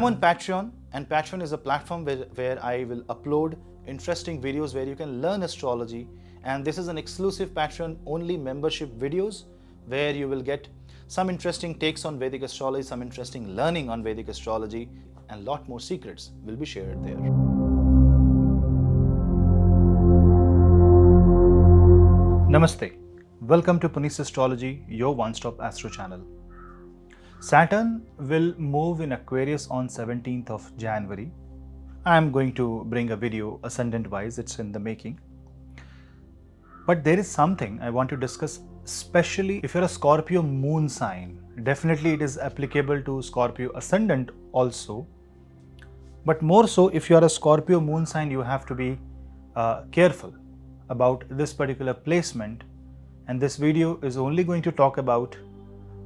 on Patreon, and Patreon is a platform where I will upload interesting videos where you can learn astrology. And this is an exclusive Patreon only membership videos where you will get some interesting takes on Vedic astrology, some interesting learning on Vedic astrology, and lot more secrets will be shared there. Namaste. Welcome to Punneit Astrology, your one-stop astro channel. Saturn will move in Aquarius on 17th of January. I am going to bring a video ascendant-wise, it's in the making. But there is something I want to discuss, especially if you're a Scorpio moon sign. Definitely it is applicable to Scorpio ascendant also. But more so, if you are a Scorpio moon sign, you have to be careful about this particular placement. And this video is only going to talk about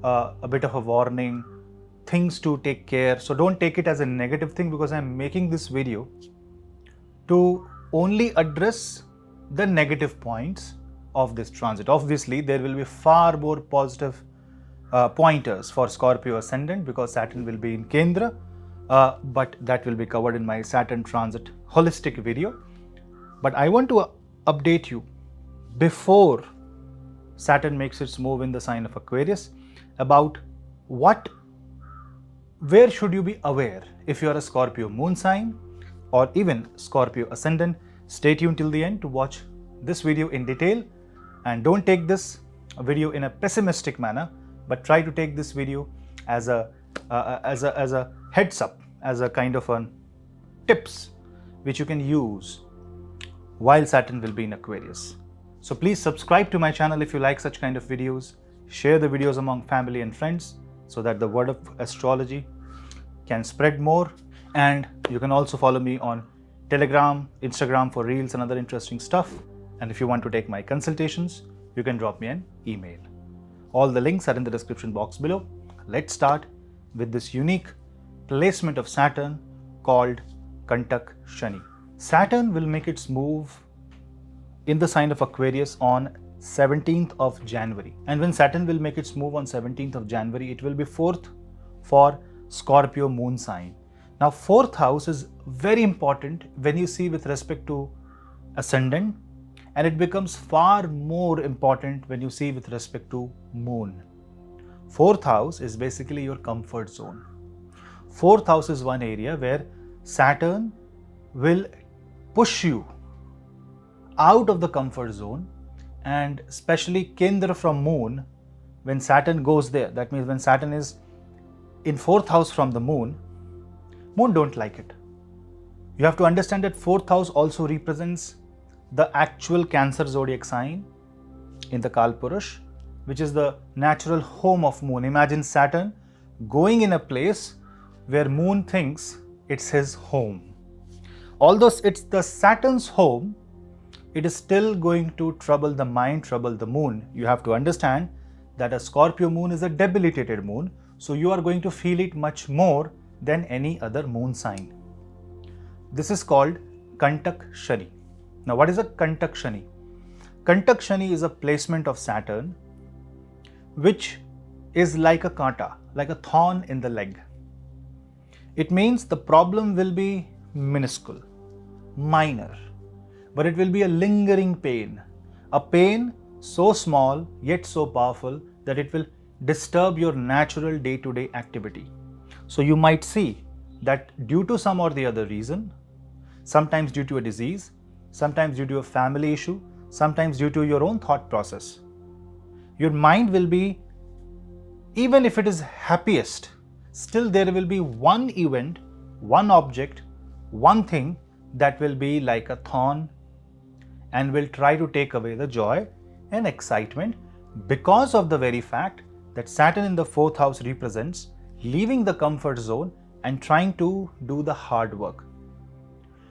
a bit of a warning, things to take care. So don't take it as a negative thing, because I'm making this video to only address the negative points of this transit. Obviously, there will be far more positive pointers for Scorpio ascendant because Saturn will be in Kendra, but that will be covered in my Saturn transit holistic video. But I want to update you before Saturn makes its move in the sign of Aquarius about where should you be aware if you are a Scorpio moon sign or even Scorpio ascendant. Stay tuned till the end to watch this video in detail, and don't take this video in a pessimistic manner, but try to take this video as a heads up, as a kind of a tips which you can use while Saturn will be in Aquarius. So please subscribe to my channel if you like such kind of videos. Share the videos among family and friends so that the word of astrology can spread more. And you can also follow me on Telegram, Instagram for reels and other interesting stuff. And if you want to take my consultations, you can drop me an email. All the links are in the description box below. Let's start with this unique placement of Saturn called Kantak Shani. Saturn will make its move in the sign of Aquarius on 17th of January. And when Saturn will make its move on 17th of January, it will be 4th for Scorpio moon sign. Now 4th house is very important when you see with respect to ascendant, and it becomes far more important when you see with respect to moon. 4th house is basically your comfort zone. 4th house is one area where Saturn will push you out of the comfort zone, and especially Kendra from moon, when Saturn goes there, that means when Saturn is in 4th house from the moon don't like it. You have to understand that 4th house also represents the actual Cancer zodiac sign in the Kalpurush, which is the natural home of moon. Imagine Saturn going in a place where moon thinks it's his home. Although it's the Saturn's home, it is still going to trouble the mind, trouble the moon. You have to understand that a Scorpio moon is a debilitated moon, so you are going to feel it much more than any other moon sign. This is called Kantak Shani. Now, what is a Kantak Shani? Kantak Shani is a placement of Saturn which is like a kanta, like a thorn in the leg. It means the problem will be minuscule, minor, but it will be a lingering pain, a pain so small yet so powerful that it will disturb your natural day-to-day activity. So you might see that due to some or the other reason, sometimes due to a disease, sometimes due to a family issue, sometimes due to your own thought process, your mind will be, even if it is happiest, still there will be one event, one object, one thing that will be like a thorn and will try to take away the joy and excitement, because of the very fact that Saturn in the 4th house represents leaving the comfort zone and trying to do the hard work,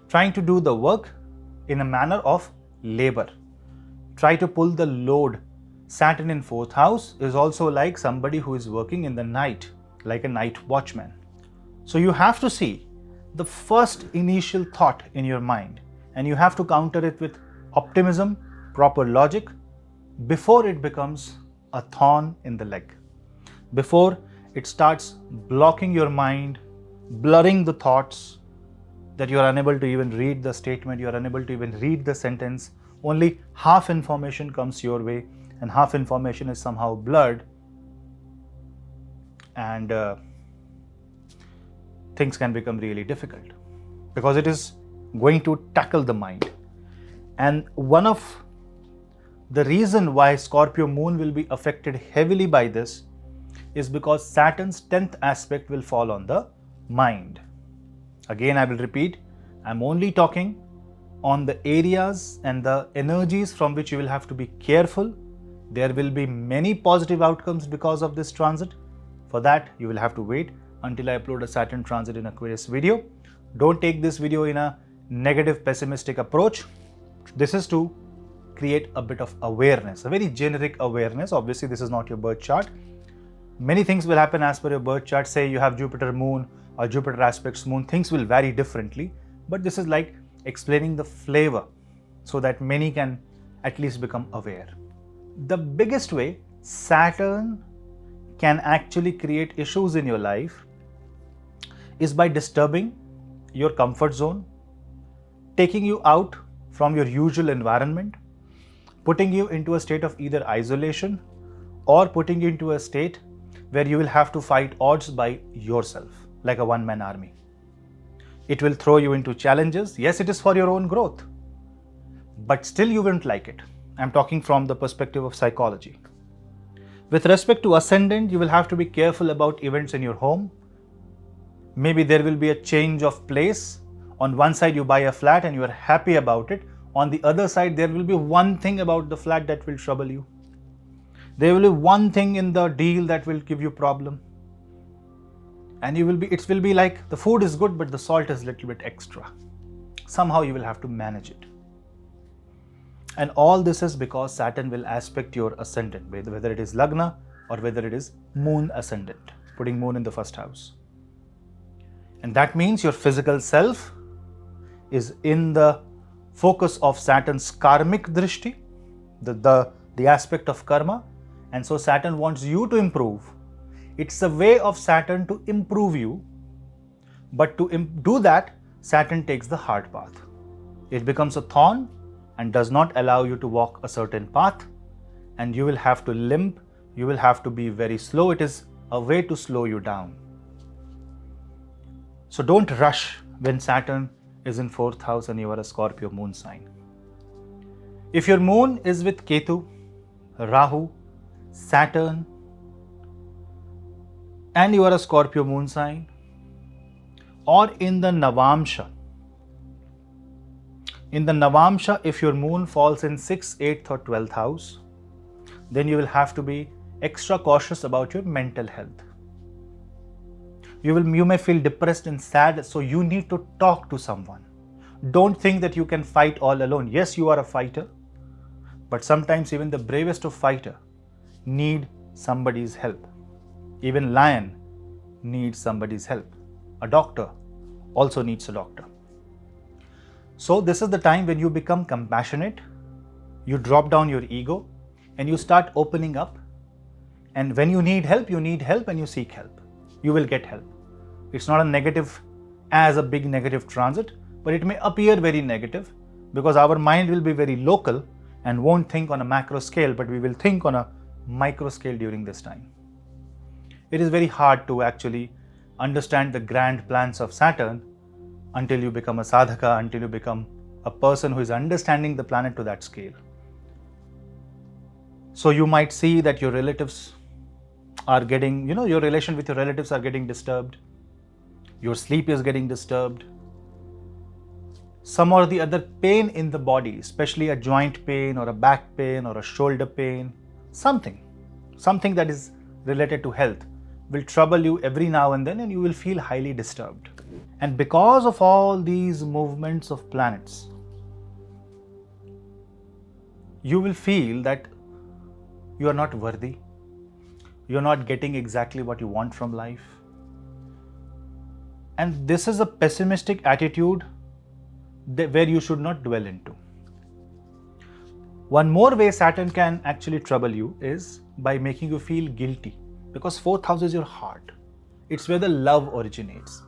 trying to do the work in a manner of labor, try to pull the load. Saturn in 4th house is also like somebody who is working in the night, like a night watchman. So you have to see the first initial thought in your mind, and you have to counter it with optimism, proper logic, before it becomes a thorn in the leg, before it starts blocking your mind, blurring the thoughts, that you are unable to even read the statement, you are unable to even read the sentence. Only half information comes your way and half information is somehow blurred, and things can become really difficult because it is going to tackle the mind. And one of the reason why Scorpio moon will be affected heavily by this is because Saturn's 10th aspect will fall on the mind. Again, I will repeat, I'm only talking on the areas and the energies from which you will have to be careful. There will be many positive outcomes because of this transit. For that, you will have to wait until I upload a Saturn transit in Aquarius video. Don't take this video in a negative, pessimistic approach. This is to create a bit of awareness, a very generic awareness. Obviously, this is not your birth chart. Many things will happen as per your birth chart. Say you have Jupiter moon or Jupiter aspects moon, things will vary differently. But this is like explaining the flavor so that many can at least become aware. The biggest way Saturn can actually create issues in your life is by disturbing your comfort zone, taking you out from your usual environment, putting you into a state of either isolation or putting you into a state where you will have to fight odds by yourself, like a one-man army. It will throw you into challenges. Yes, it is for your own growth, but still you won't like it. I'm talking from the perspective of psychology. With respect to ascendant, you will have to be careful about events in your home. Maybe there will be a change of place. On one side, you buy a flat and you are happy about it. On the other side, there will be one thing about the flat that will trouble you. There will be one thing in the deal that will give you problem. And it will be like the food is good, but the salt is a little bit extra. Somehow you will have to manage it. And all this is because Saturn will aspect your ascendant, whether it is Lagna or whether it is moon ascendant, putting moon in the first house. And that means your physical self is in the focus of Saturn's karmic drishti, the aspect of karma. And so Saturn wants you to improve. It's a way of Saturn to improve you. But to do that, Saturn takes the hard path. It becomes a thorn and does not allow you to walk a certain path. And you will have to limp. You will have to be very slow. It is a way to slow you down. So don't rush when Saturn is in 4th house and you are a Scorpio moon sign. If your moon is with Ketu, Rahu, Saturn, and you are a Scorpio moon sign, or in the Navamsha. In the Navamsha, if your moon falls in 6th, 8th or 12th house, then you will have to be extra cautious about your mental health. You may feel depressed and sad, so you need to talk to someone. Don't think that you can fight all alone. Yes, you are a fighter, but sometimes even the bravest of fighter need somebody's help. Even lion needs somebody's help. A doctor also needs a doctor. So this is the time when you become compassionate, you drop down your ego and you start opening up. And when you need help and you seek help. You will get help. It's not a negative as a big negative transit, but it may appear very negative because our mind will be very local and won't think on a macro scale, but we will think on a micro scale during this time. It is very hard to actually understand the grand plans of Saturn until you become a sadhaka, until you become a person who is understanding the planet to that scale. So you might see that your relatives are getting, your relation with your relatives are getting disturbed. Your sleep is getting disturbed. Some or the other pain in the body, especially a joint pain or a back pain or a shoulder pain, something that is related to health will trouble you every now and then and you will feel highly disturbed. And because of all these movements of planets, you will feel that you are not worthy. You are not getting exactly what you want from life. And this is a pessimistic attitude where you should not dwell into. One more way Saturn can actually trouble you is by making you feel guilty, because 4th house is your heart. It's where the love originates.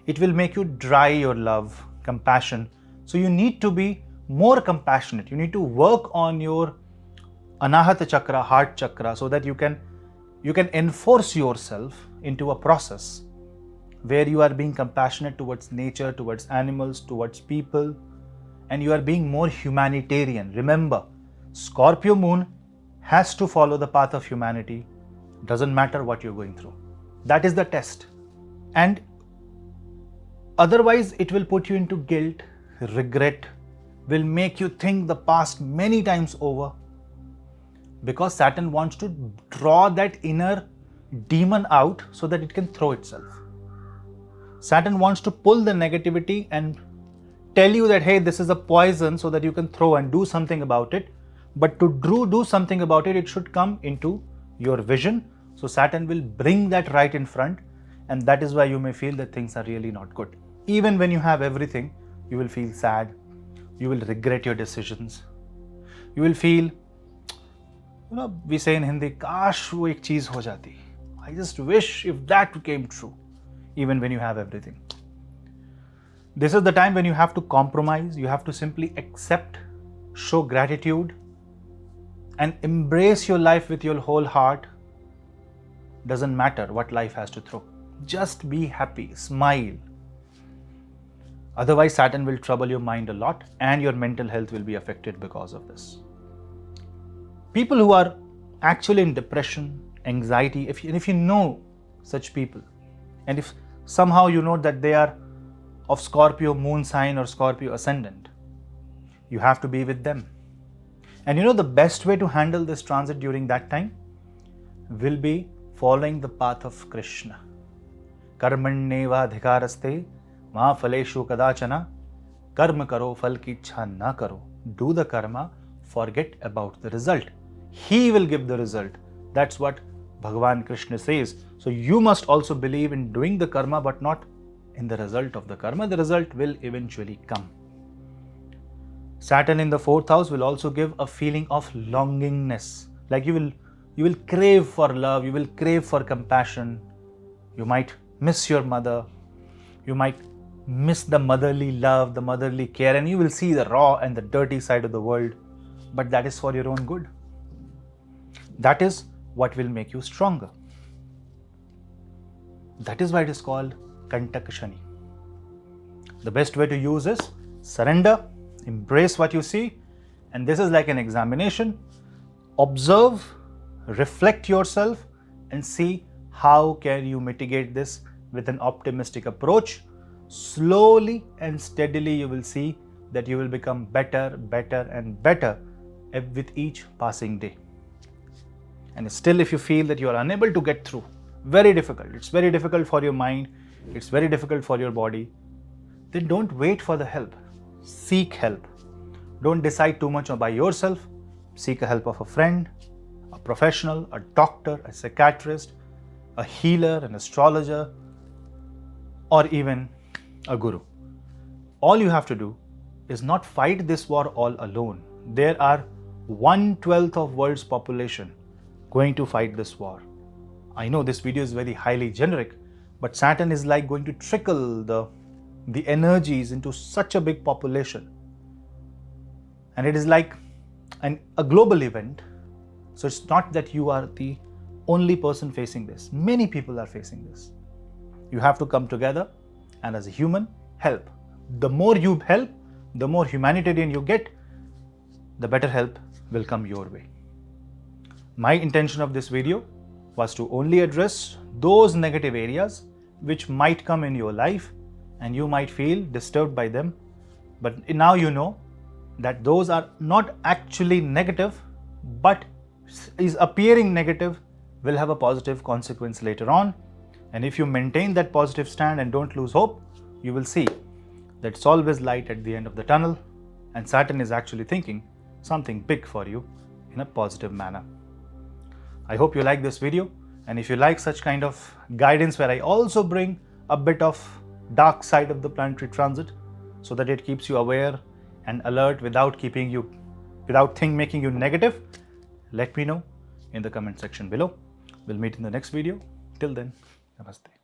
It will make you dry your love, compassion. So you need to be more compassionate. You need to work on your Anahata chakra, heart chakra, so that you can enforce yourself into a process where you are being compassionate towards nature, towards animals, towards people, and you are being more humanitarian. Remember, Scorpio moon has to follow the path of humanity. Doesn't matter what you're going through. That is the test. And otherwise, it will put you into guilt, regret, will make you think the past many times over, because Saturn wants to draw that inner demon out so that it can throw itself. Saturn wants to pull the negativity and tell you that, hey, this is a poison, so that you can throw and do something about it. But to do something about it, it should come into your vision. So Saturn will bring that right in front, and that is why you may feel that things are really not good. Even when you have everything, you will feel sad. You will regret your decisions. You will feel, we say in Hindi, Kash wo ek cheez ho jati. I just wish if that came true, even when you have everything. This is the time when you have to compromise. You have to simply accept, show gratitude, and embrace your life with your whole heart. Doesn't matter what life has to throw. Just be happy, smile. Otherwise, Saturn will trouble your mind a lot, and your mental health will be affected because of this. People who are actually in depression, anxiety, if you know such people, and if somehow you know that they are of Scorpio moon sign or Scorpio ascendant, you have to be with them. And the best way to handle this transit during that time will be following the path of Krishna. Karmanyeva dhikaraste ma phaleshu kadachana karma karo phal ki ichha na karo. Do the karma, forget about the result. He will give the result. That's what Bhagavan Krishna says. So you must also believe in doing the karma, but not in the result of the karma. The result will eventually come. Saturn in the 4th house will also give a feeling of longingness. Like you will crave for love, you will crave for compassion. You might miss your mother. You might miss the motherly love, the motherly care, and you will see the raw and the dirty side of the world. But that is for your own good. That is what will make you stronger. That is why it is called Kantak Shani. The best way to use is surrender, embrace what you see, and this is like an examination. Observe, reflect yourself, and see how can you mitigate this with an optimistic approach. Slowly and steadily you will see that you will become better, better and better with each passing day. And still, if you feel that you are unable to get through, very difficult, it's very difficult for your mind, it's very difficult for your body, then don't wait for the help. Seek help. Don't decide too much by yourself. Seek the help of a friend, a professional, a doctor, a psychiatrist, a healer, an astrologer, or even a guru. All you have to do is not fight this war all alone. There are 1/12 of world's population going to fight this war. I know this video is very highly generic, but Saturn is like going to trickle the energies into such a big population. And it is like a global event. So it's not that you are the only person facing this. Many people are facing this. You have to come together and as a human, help. The more you help, the more humanitarian you get, the better help will come your way. My intention of this video was to only address those negative areas which might come in your life and you might feel disturbed by them. But now you know that those are not actually negative, but is appearing negative will have a positive consequence later on. And if you maintain that positive stand and don't lose hope, you will see that it's always light at the end of the tunnel, and Saturn is actually thinking something big for you in a positive manner. I hope you like this video, and if you like such kind of guidance where I also bring a bit of dark side of the planetary transit so that it keeps you aware and alert without making you negative, let me know in the comment section below. We'll meet in the next video. Till then, namaste.